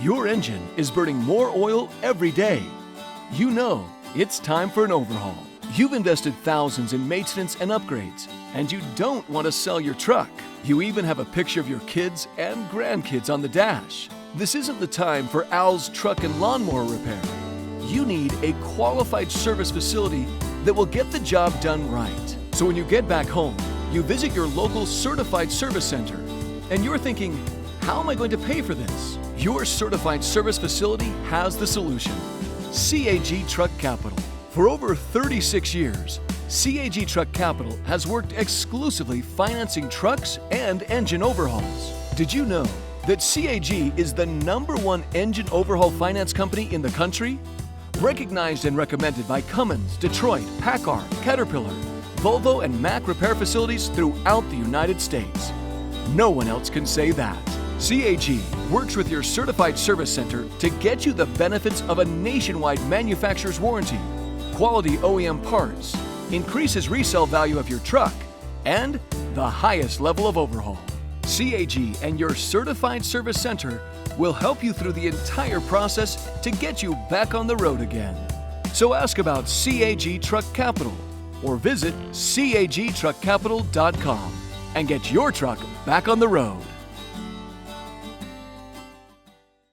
Your engine is burning more oil every day. You know it's time for an overhaul. You've invested thousands in maintenance and upgrades, and you don't want to sell your truck. You even have a picture of your kids and grandkids on the dash. This isn't the time for Al's truck and lawnmower repair. You need a qualified service facility that will get the job done right. So when you get back home, you visit your local certified service center, and you're thinking, how am I going to pay for this? Your certified service facility has the solution. CAG Truck Capital. For over 36 years, CAG Truck Capital has worked exclusively financing trucks and engine overhauls. Did you know that CAG is the #1 engine overhaul finance company in the country? Recognized and recommended by Cummins, Detroit, Packard, Caterpillar, Volvo, and Mack repair facilities throughout the United States. No one else can say that. CAG works with your certified service center to get you the benefits of a nationwide manufacturer's warranty, quality OEM parts, increases resale value of your truck, and the highest level of overhaul. CAG and your certified service center will help you through the entire process to get you back on the road again. So ask about CAG Truck Capital or visit cagtruckcapital.com and get your truck back on the road.